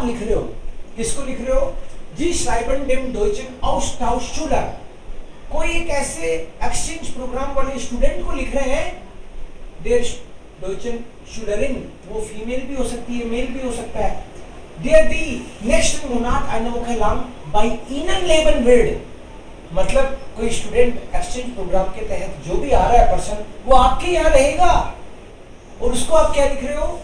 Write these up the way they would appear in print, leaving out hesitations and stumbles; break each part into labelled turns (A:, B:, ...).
A: आप लिख रहे हो, किसको लिख रहे हो? जी श्राइबन डेम डॉइचन आउस्टाउसशुलर। कोई एक ऐसे एक्सचेंज प्रोग्राम वाले स्टूडेंट को लिख रहे हैं, देर डॉइचन शुलरिन, वो फीमेल भी हो सकती है, मेल भी हो सकता है। देर दी नेक्स्ट मोनाट आइनोकेलाम बाय इनन लेबन वर्ड, मतलब कोई स्टूडेंट एक्सचेंज प्रोग्राम के तहत जो भी आ रहा है पर्सन, वो आपके यहाँ रहेगा और उसको आप क्या लिख रहे हो?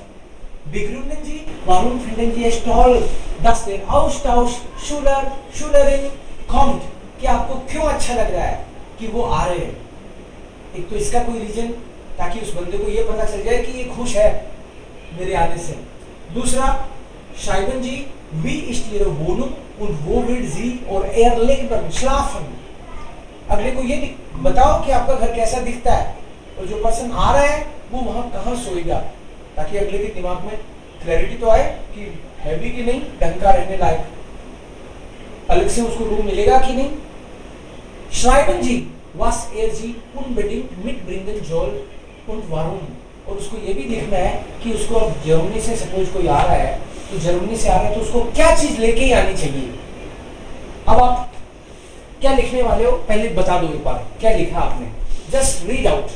A: Begründen Sie, warum finden Sie es toll, dass der Austausch Schülerin kommt? कि आपको क्यों अच्छा लग रहा है कि वो आ रहे हैं? एक तो इसका कोई रीजन, ताकि उस बंदे को ये पता चल जाए कि ये खुश है मेरे आने से। दूसरा, schreiben Sie, wie ist Ihre Wohnung und wo wird Sie और er schlafen? अगले को ये बताओ कि आपका घर कैसा दिखता है और जो पर्सन आ रहा है वो वहां कहाँ सोएगा, ताकि अगले के दिमाग में क्लैरिटी तो आए कि है भी कि नहीं ढंग का रहने लायक, अलग से उसको रूम मिलेगा कि नहीं। Schreiben Sie, was Sie unbedingt mitbringen soll und warum, और उसको ये भी लिखना है कि उसको अब जर्मनी से सपोज कोई आ रहा है, तो जर्मनी से आ रहा है तो उसको क्या चीज लेके ही आनी चाहिए। अब आप क्या लिखने वाले हो पहले बता दो एक बार, क्या लिखा आपने? Just read out.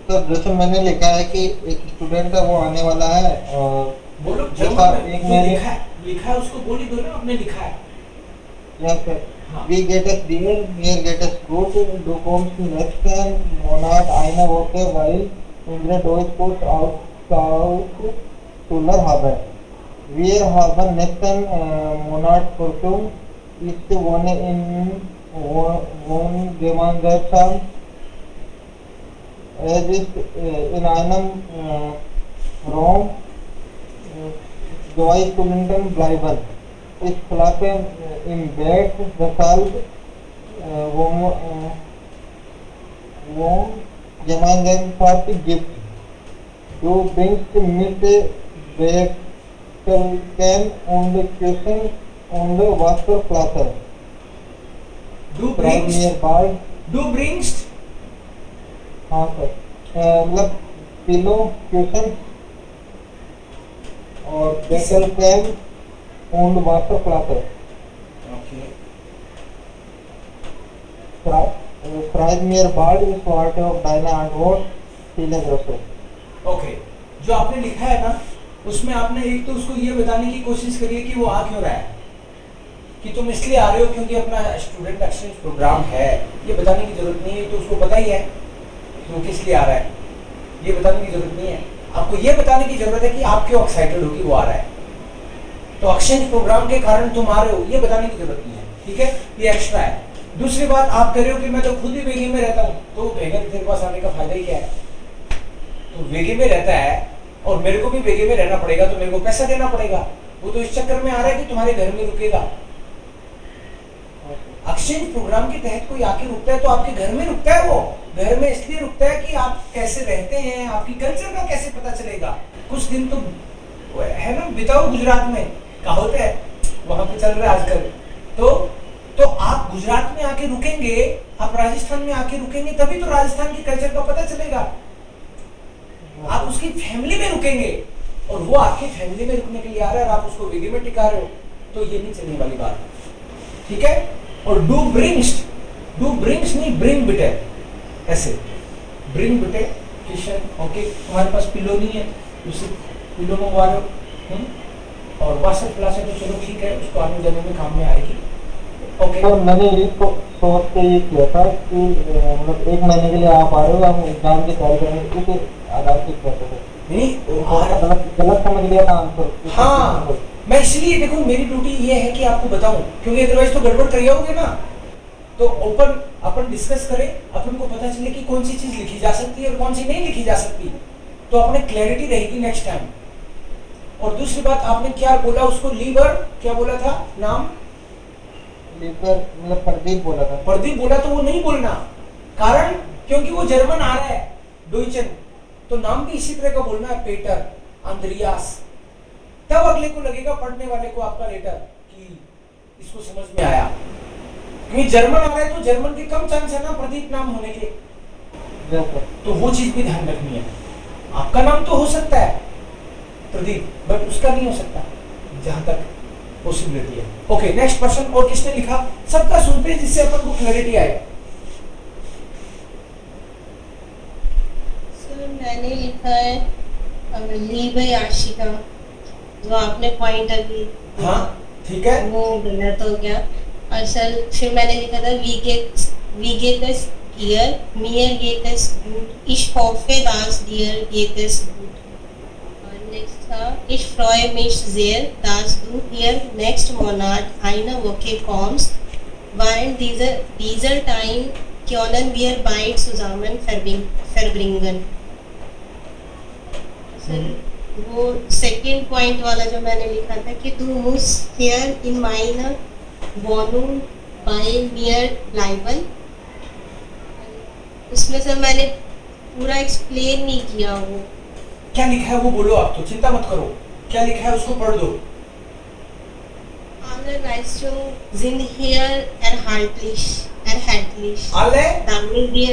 B: तो जैसे मैंने लिखा है कि एक स्टूडेंट है वो आने वाला है, और
A: बोलो
B: एक मैंने
A: लिखा है उसको बोल ही दो ना, आपने लिखा है।
B: यहाँ पे we get us dinner, we get us fruit, du kommst next time, Monat eine Woche, weil unsere Deutschkurs Austauschschüler haben. Wir haben nächsten Monat Vortum, ich wohne in Wohngemeinschaft. Es ist in einem Raum 2 Stunden bleiben. Ich schlafe im Bett, deshalb Wohngemeinschaft gibt. Du bringst mit Wäscheleinen und Küchen und Wasserflaschen.
A: Du bringst
B: हाँ sir, मतलब pillow, question और बेसल कैन und Wasserflasche.
A: Okay.
B: Schreib mir bald, ich warte auf deine Antwort. Viele Grüße.
A: Okay. जो आपने लिखा है ना, उसमें आपने एक तो उसको ये बताने की कोशिश करी है कि वो आ क्यों रहा है, कि तुम इसलिए आ रहे हो क्योंकि अपना स्टूडेंट एक्सचेंज प्रोग्राम है। ये बताने की जरूरत नहीं है, तो उसको पता ही है कि वो किस लिए आ रहा है, ये बताने की जरूरत नहीं है। आपको ये बताने की जरूरत है कि आप क्यों एक्साइटेड हो कि वो आ रहा है, तो एक्सचेंज प्रोग्राम के कारण तुम आ रहे हो, ये बताने की जरूरत नहीं है। ठीक है, ये एक्स्ट्रा है। दूसरी बात, आप कह रहे हो कि मैं तो खुद ही वेगे में रहता हूँ, तो वेगे तेरे पास आने का फायदा ही क्या है? तो वेगे में रहता है और मेरे को भी वेगे में रहना पड़ेगा, तो मेरे को पैसा देना पड़ेगा। वो तो इस चक्कर में आ रहा है कि तुम्हारे घर में रुकेगा। एक्सचेंज प्रोग्राम के तहत कोई आके रुकता है तो आपके घर में रुकता है। वो घर में इसलिए रुकता है कि आप कैसे रहते हैं, आपकी कल्चर का कैसे पता चलेगा। कुछ दिन तो है ना बिताओ गुजरात में, कहावत है वहां पे चल रहा है आजकल। तो आप गुजरात में आके रुकेंगे, आप राजस्थान में आके रुकेंगे, तभी तो राजस्थान की कल्चर का पता चलेगा। आप उसकी फैमिली में रुकेंगे और वो आपकी फैमिली में रुकने के लिए आ रहा है और आप उसको वेगे में टिका रहे हो, तो ये नहीं चलने वाली बात। ठीक है। और डू ब्रिंग्स नहीं, ब्रिंग बेटे, ऐसे ब्रिंग बेटे किशन। ओके, तुम्हारे पास पिलो नहीं है, उसे पिलो मंगवा लो। और वाटर फ्लास्क तो चलो ठीक है, उसको आने जाने में काम में आएगी। ओके,
B: तो मैंने इसको सोच के ये किया था कि मतलब 1 महीने के लिए आप आ रहे हो, हम एग्जाम की तैयारी करेंगे, इस आधार से करते थे।
A: नहीं,
B: गलत समझ लिया था आंसर।
A: हाँ, मैं इसलिए देखो मेरी ड्यूटी ये है कि आपको बताऊं, क्योंकि अदरवाइज तो गड़बड़ कर जाओगे ना। तो ओपन अपन डिस्कस करें, अपन को पता चले कि कौन सी चीज लिखी जा सकती है और कौन सी नहीं लिखी जा सकती, तो अपने क्लैरिटी रहेगी नेक्स्ट टाइम। और दूसरी बात, आपने क्या बोला उसको, लीवर क्या बोला था नाम?
B: लीवर मतलब प्रदीप बोला था।
A: प्रदीप बोला तो वो नहीं बोलना, कारण क्योंकि वो जर्मन आ रहा है डोइचन, तो नाम भी इसी तरह का बोलना है, पेटर, अंद्रियास। तब अगले को लगेगा, पढ़ने वाले को, आपका लेटर कि इसको समझ में आया। क्योंकि जर्मन आ रहा है तो जर्मन के कम चांस है ना प्रदीप नाम होने के, तो वो चीज भी ध्यान रखनी है। आपका नाम तो हो सकता है, प्रदीप, बट उसका नहीं हो सकता जहां तक पॉसिबिलिटी है। Okay, next person. और किसने लिखा? सबका सुनते हैं जिससे अपन को क्लैरिटी आए।
C: सर मैंने लिखा है ली बाय आशिका, जो आपने पॉइंट अभी,
A: हाँ ठीक है,
C: वो गलत हो गया। और सर फिर मैंने लिखा था वी गेट अस हियर, मियर गेट अस गुड, ich hoffe dass dir geht es gut। और नेक्स्ट था ich freue mich sehr dass du hier next Monat eine Woche kommst, während dieser Time können wir beide zusammen verbringen। Sir वो सेकंड पॉइंट वाला जो मैंने लिखा था कि du musst hier in meiner Wohnung bei mir bleiben, उसमें sir मैंने पूरा एक्सप्लेन नहीं किया। वो
A: क्या लिखा है वो बोलो, आप तो चिंता मत करो, क्या लिखा है उसको पढ़ दो।
C: alle Leistungen sind hier erhältlich
A: alle
C: damit die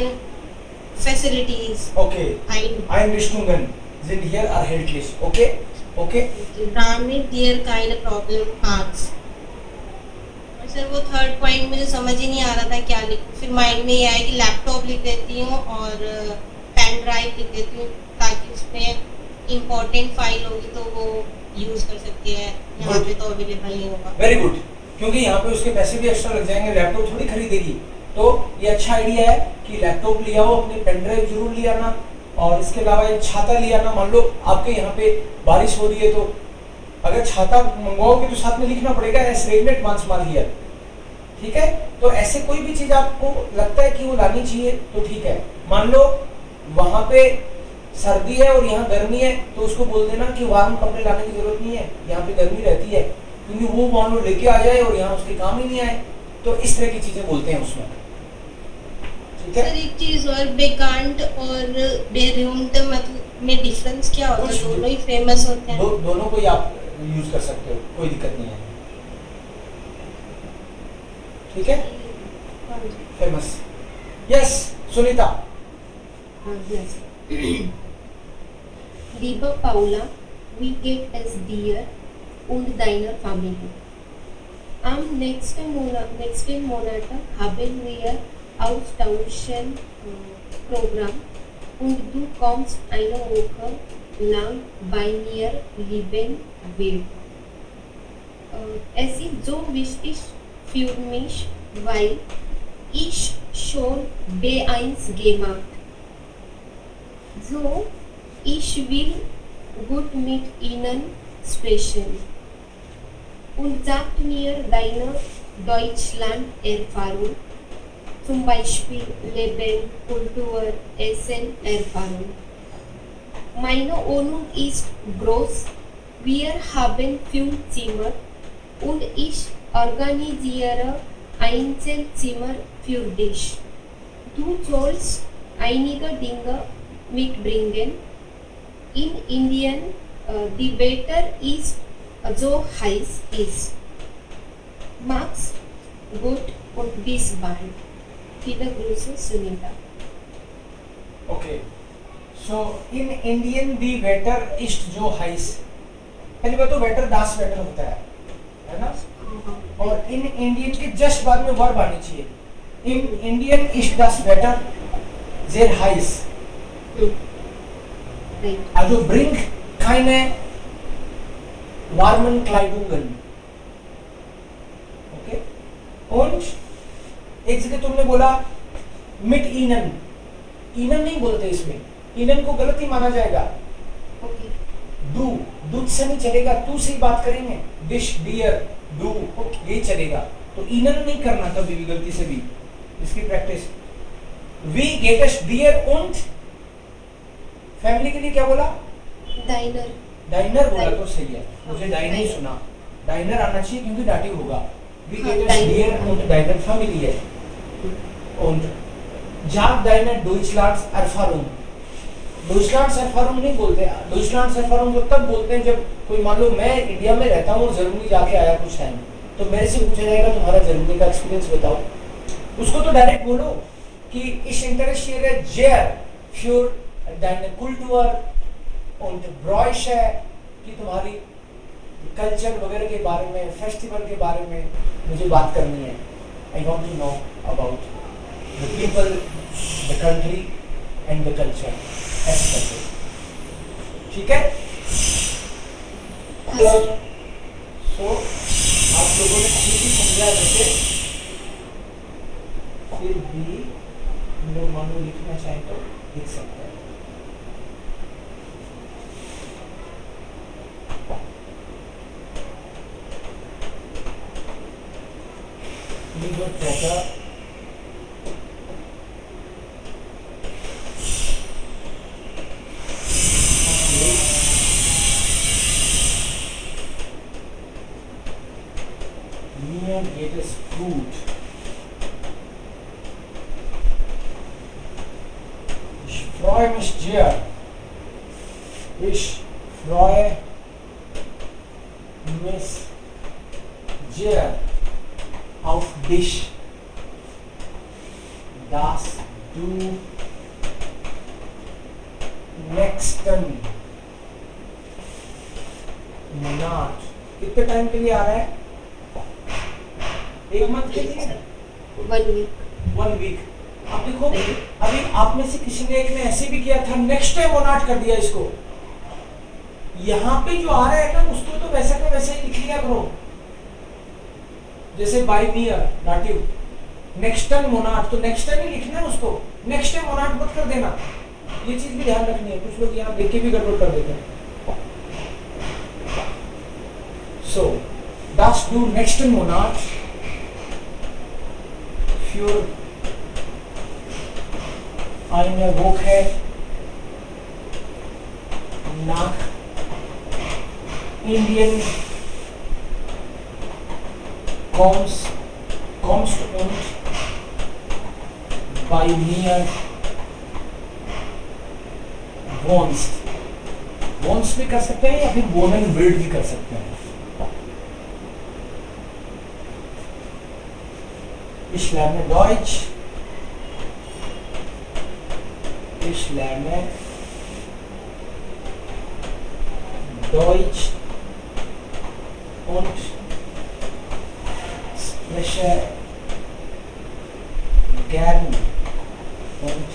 C: facilities
A: okay Einrichtungen sind hier erhältlich, okay okay
C: damit dir keine problem hast। और सर वो थर्ड पॉइंट मुझे समझ ही नहीं आ रहा था क्या लिखूं, फिर माइंड में ये आया कि लैपटॉप लिख देती हूँ और पेन ड्राइव लिख देती हूँ, ताकि उसमें इम्पोर्टेंट फाइल होगी तो वो यूज कर सकते हैं, यहाँ पे तो अवेलेबल नहीं होगा।
A: वेरी गुड, क्योंकि यहाँ पे उसके पैसे भी एक्स्ट्रा लग जाएंगे, लैपटॉप थोड़ी खरीदेगी। तो ये अच्छा आइडिया है कि लैपटॉप ले आओ, अपने पेन ड्राइव जरूर ले आना, और इसके अलावा एक छाता ले आना। मान लो आपके यहाँ पे बारिश हो रही है, तो अगर छाता मंगवाओगे तो साथ में लिखना पड़ेगा एस रेगनेट मांस मार दिया, ठीक है। तो ऐसे कोई भी चीज आपको लगता है कि वो लानी चाहिए तो ठीक है। मान लो वहां पे सर्दी है और यहाँ गर्मी है, तो उसको बोल देना कि वार्म कपड़े लाने की जरूरत नहीं है, यहाँ पे गर्मी रहती है, क्योंकि वो मान लो लेके आ जाए और यहाँ उसके काम ही नहीं आए। तो इस तरह की चीजें बोलते हैं उसमें, ठीक है।
C: सर एक चीज और, बेकांट और बेरूमट मतलब में डिफरेंस क्या होता है? दोनों ही फेमस होते हैं।
A: दोनों को ही आप यूज कर सकते हो, कोई दिक्कत नहीं है, ठीक है। Famous, yes Sunita.
D: Yes. Liebe Paula, wie geht es dir und deiner Familie? Am nächsten Monat haben wir Austauschprogramm und du kommst eine Woche lang bei mir leben wird. Es ist so wichtig für mich, weil ich schon B1 gemacht. So, ich will gut mit Ihnen sprechen. Und sagt mir deine Deutschland-Erfahrung, zum Beispiel Leben, Kultur, Essen, Erfahrung. Meine Wohnung ist groß, wir haben 5 Zimmer und ich organisiere Einzelzimmer für dich. Du sollst einige Dinge mitbringen. In Indien, die Wetter ist so heiß ist. Max, gut und bis bald. Viele Grüße, Sunita.
A: Okay, so in Indian the weather is जो heiß, पहली बात तो weather das weather होता है ना, और in Indian के just बाद में वर्ब आनी चाहिए। In Indian ist das weather sehr heiß। Also bring keine warmen Kleidungen, okay? Und एक जगह तुमने बोला mit ihnen, ihnen नहीं बोलते इसमें, ihnen को गलत ही माना जाएगा।
D: Okay.
A: do, दूध से नहीं चलेगा, तू से ही बात करेंगे। dish, dear, do, यही चलेगा। तो ihnen नहीं करना कभी भी गलती से भी, इसकी practice. we get us dear und family के लिए क्या बोला?
D: Deiner.
A: डाइनर बोला तो सही है, मुझे डाइनर ही सुना, डाइनर आना चाहिए क्योंकि डाटिव होगा। वी गेट अस डियर und डाइनर फैमिली है। und जब डाइनर डॉइचलैंड्स एरफारूम, डॉइचलैंड्स एरफारूम नहीं बोलते। डॉइचलैंड्स एरफारूम तो तब बोलते हैं जब कोई, मान लो मैं इंडिया में रहता हूँ और जर्मनी जाके आया कुछ टाइम, तो मेरे से पूछा जाएगा तुम्हारा जर्मनी का एक्सपीरियंस बताओ। उसको तो डायरेक्ट बोलो कि ich interessiere sehr für deine Kultur und Bräuche कि तुम्हारी कल्चर वगैरह के बारे में, फेस्टिवल के बारे में मुझे बात करनी है। I want to know about the people, the country and the culture, ऐसे करके, ठीक है। सो आप लोगों ने ठीक ही समझा वैसे, फिर भी हम लोग मानो लिखना चाहें तो लिख सकते हैं। Legal pressure near greatest fruit. Ich freue mich sehr. Ich freue mich sehr auf dich, dass du nächsten Monat, कितने टाइम के लिए आ रहा है? एक मंथ के लिए,
D: 1 week.
A: 1 वीक। अब देखो, अभी आप में से किसी ने एक ने ऐसे भी किया था, नेक्स्ट टाइम मोनाट कर दिया इसको। यहाँ पे जो आ रहा है ना, उसको तो वैसे का वैसे ही लिख लिया करो, जैसे बाय नियर दाटिव, नेक्स्ट टाइम मोनाट, तो नेक्स्ट टाइम ही लिखना है उसको, नेक्स्ट टाइम मोनाट मत कर देना। ये चीज भी ध्यान रखनी है, कुछ लोग यहाँ देख के भी गड़बड़ कर देते हैं। सो das du nächsten Monat für eine Woche nach Indien kommst und bei mir wohnst। wohnst भी कर सकते हैं या फिर wohnen will भी कर सकते हैं। Ich lerne Deutsch, ich lerne Deutsch und spreche gern und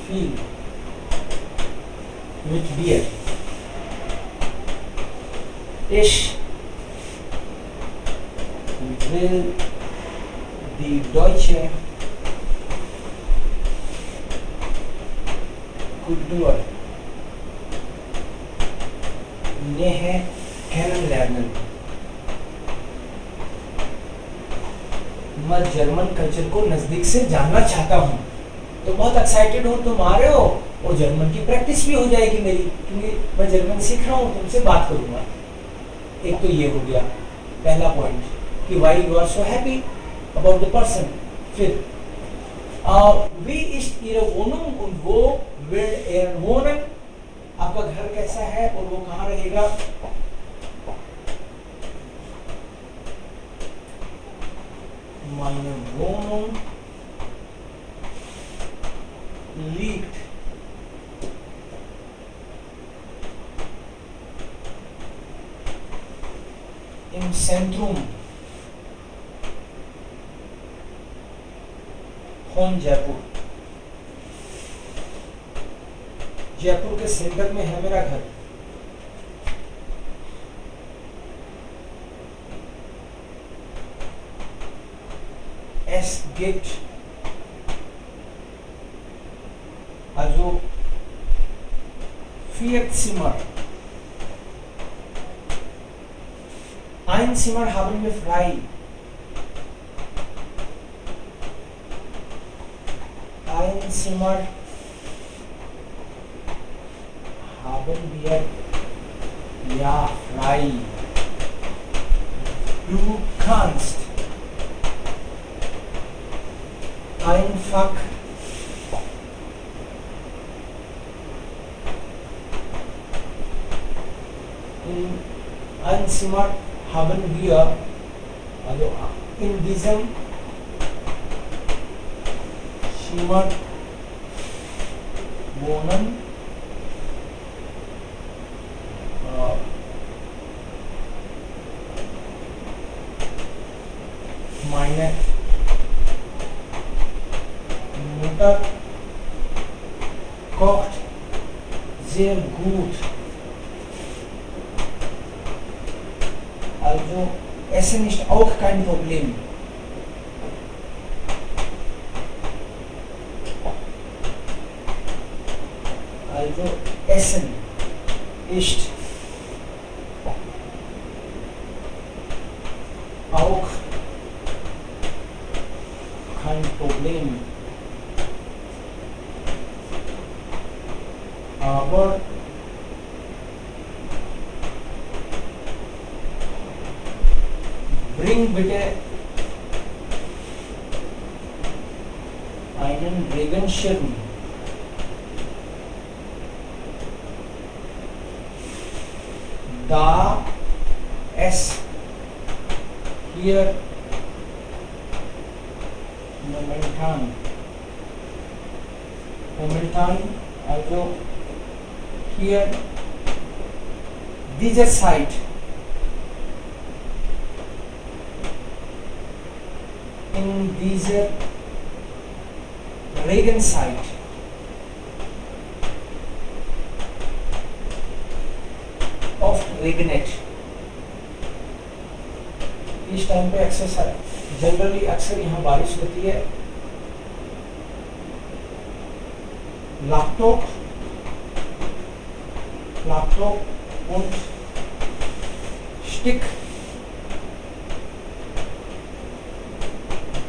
A: viel mit dir। Ich will die deutsche Kultur näher kennenlernen। मैं जर्मन कल्चर को नजदीक से जानना चाहता हूँ। तो बहुत एक्साइटेड हो तुम आ रहे हो, और जर्मन की प्रैक्टिस भी हो जाएगी मेरी, क्योंकि मैं जर्मन सीख रहा हूँ, तुमसे बात करूंगा। एक तो ये हो गया पहला पॉइंट कि why you are so happy about the person। फिर wie ist ihre Wohnung und wo will er wohnen, आपका घर कैसा है और वो कहाँ रहेगा। meine Wohnung liegt im Zentrum von Jaipur. Jaipur के सेंटर में है मेरा घर। Es gibt also 4 Zimmer। Ein Zimmer haben wir frei। Ein Zimmer haben wir ja frei। Du kannst einfach in ein Zimmer haben wir, also in diesem Zimmer wohnen eine Mutter kocht sehr gut. Also Essen ist auch kein Problem. Also Essen ist auch kein Problem. Aber bring bitte einen Regenschirm. Da es hier momentan, also hier diese Zeit in dieser Regenzeit oft regnet. इस time पे अक्सर generally अक्सर यहाँ बारिश होती है. Laptop und Stick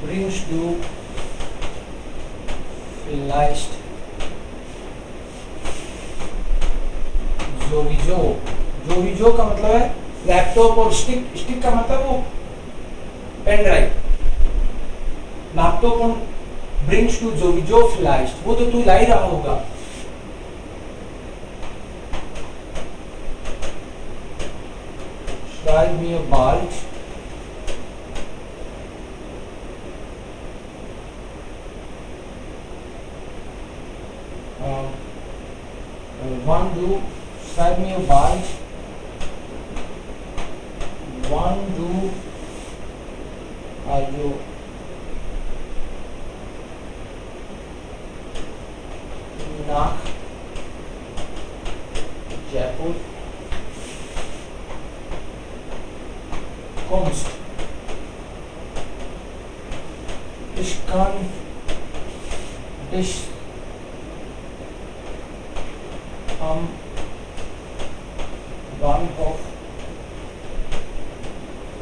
A: bringst du vielleicht sowieso का मतलब है लैपटॉप और स्टिक का मतलब वो पेन ड्राइव. लैपटॉप और ब्रिंग्स टू sowieso vielleicht वो तो तू ला ही रहा होगा. Schreib mir bald wann du schreib mir bald wann du also nach Jaipur kommst. Ich kann dich am Bahnhof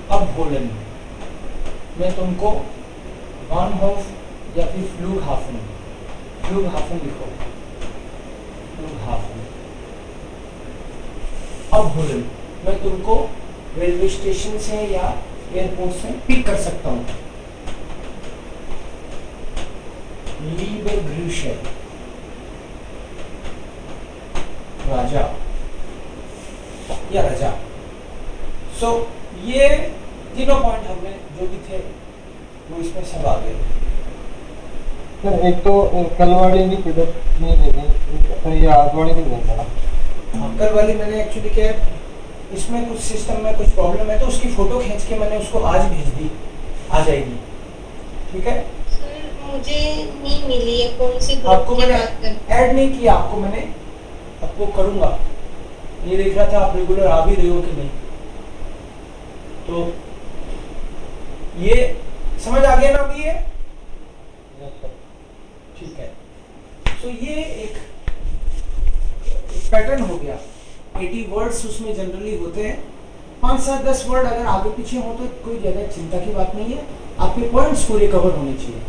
A: abholen. मैं तुमको बानहोफ या फिर फ्लूगहाफन लिखो. फ्लूगहाफन abholen मैं तुमको रेलवे स्टेशन से या एयरपोर्ट से पिक कर सकता हूँ. Liebe Grüße राजा या राजा. सो ये तीनों पॉइंट हमने जो भी थे वो इसमें सब आ गए.
B: सर एक तो कलवाड़ी भी किधर नहीं देंगे, ये आगवाड़ी नहीं देंगे.
A: कल वाली मैंने एक्चुअली क्या इसमें कुछ सिस्टम में कुछ प्रॉब्लम है तो उसकी फोटो खींच के मैंने उसको आज भेज दी, आ जाएगी. ठीक है
C: सर मुझे नहीं मिली है. कौन सी ग्रुप
A: आपको
C: की
A: मैंने
C: बात कर
A: ऐड नहीं किया, आपको करूंगा. ये देख रहा था आप रेगुलर आ भी रहे हो कि नहीं. तो ये समझ आ गया ना अभी ये. ठीक है. तो ये एक पैटर्न हो गया. 80 वर्ड्स उसमें जनरली होते हैं. 5-7-10 वर्ड अगर आगे पीछे हो तो कोई ज्यादा चिंता की बात नहीं है. आपके पॉइंट्स पूरे कवर होने चाहिए.